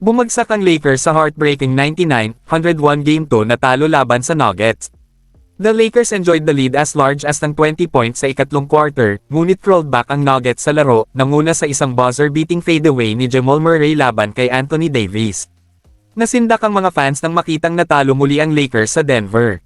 Bumagsak ang Lakers sa heartbreaking 99-101 Game 2 na talo laban sa Nuggets. The Lakers enjoyed the lead as large as ng 20 points sa ikatlong quarter, ngunit rolled back ang Nuggets sa laro, nanguna sa isang buzzer-beating fadeaway ni Jamal Murray laban kay Anthony Davis. Nasindak ang mga fans nang makitang natalo muli ang Lakers sa Denver.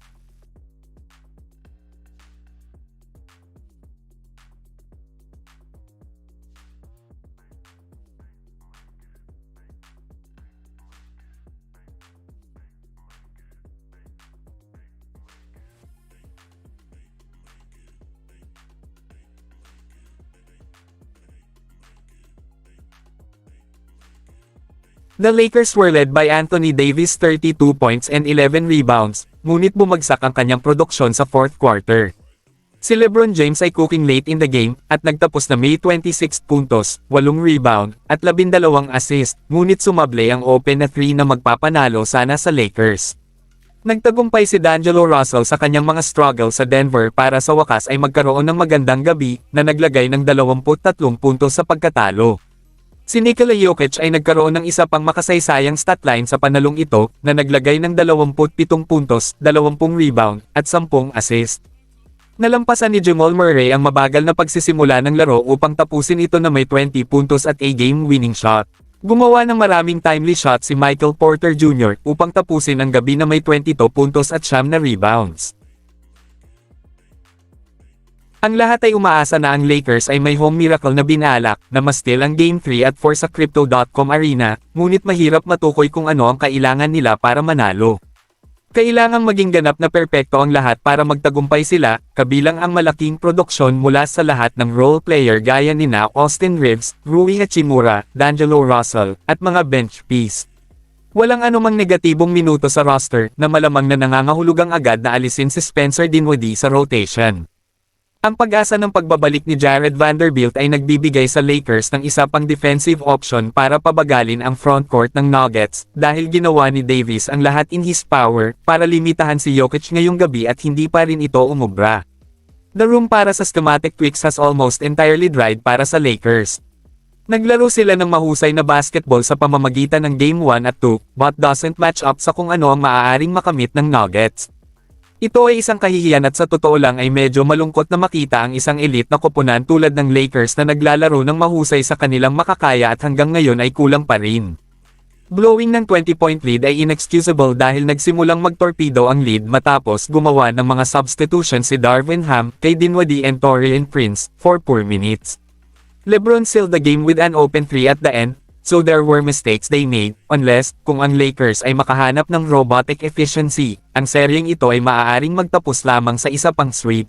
The Lakers were led by Anthony Davis 32 points and 11 rebounds, ngunit bumagsak ang kanyang produksyon sa fourth quarter. Si LeBron James ay cooking late in the game, at nagtapos na may 26 puntos, 8 rebound, at 12 assist, ngunit sumable ang open na 3 na magpapanalo sana sa Lakers. Nagtagumpay si D'Angelo Russell sa kanyang mga struggle sa Denver para sa wakas ay magkaroon ng magandang gabi, na naglagay ng 23 puntos sa pagkatalo. Si Nikola Jokic ay nagkaroon ng isa pang makasaysayang statline sa panalong ito, na naglagay ng 27 puntos, 20 rebound, at 10 assist. Nalampasan ni Jamal Murray ang mabagal na pagsisimula ng laro upang tapusin ito na may 20 puntos at a game-winning shot. Gumawa ng maraming timely shot si Michael Porter Jr. upang tapusin ang gabi na may 22 puntos at 9 na rebounds. Ang lahat ay umaasa na ang Lakers ay may home miracle na binalak, na ma-steal ang Game 3 at 4 sa Crypto.com Arena, ngunit mahirap matukoy kung ano ang kailangan nila para manalo. Kailangang maging ganap na perpekto ang lahat para magtagumpay sila, kabilang ang malaking produksyon mula sa lahat ng role player gaya nina Austin Reeves, Rui Hachimura, D'Angelo Russell, at mga bench piece. Walang anumang negatibong minuto sa roster, na malamang na nangangahulugang agad na alisin si Spencer Dinwiddie sa rotation. Ang pag-asa ng pagbabalik ni Jared Vanderbilt ay nagbibigay sa Lakers ng isa pang defensive option para pabagalin ang frontcourt ng Nuggets, dahil ginawa ni Davis ang lahat in his power para limitahan si Jokic ngayong gabi at hindi pa rin ito umubra. The room para sa schematic tweaks has almost entirely dried para sa Lakers. Naglaro sila ng mahusay na basketball sa pamamagitan ng Game 1 at 2, but doesn't match up sa kung ano ang maaaring makamit ng Nuggets. Ito ay isang kahihiyan at sa totoo lang ay medyo malungkot na makita ang isang elite na koponan tulad ng Lakers na naglalaro ng mahusay sa kanilang makakaya at hanggang ngayon ay kulang pa rin. Blowing ng 20-point lead ay inexcusable dahil nagsimulang magtorpedo ang lead matapos gumawa ng mga substitution si Darvin Ham, kay Dinwiddie and Taurean Prince, for 4 minutes. LeBron sealed the game with an open 3 at the end, so there were mistakes they made, unless, kung ang Lakers ay makahanap ng robotic efficiency, ang seryeng ito ay maaaring magtapos lamang sa isa pang sweep.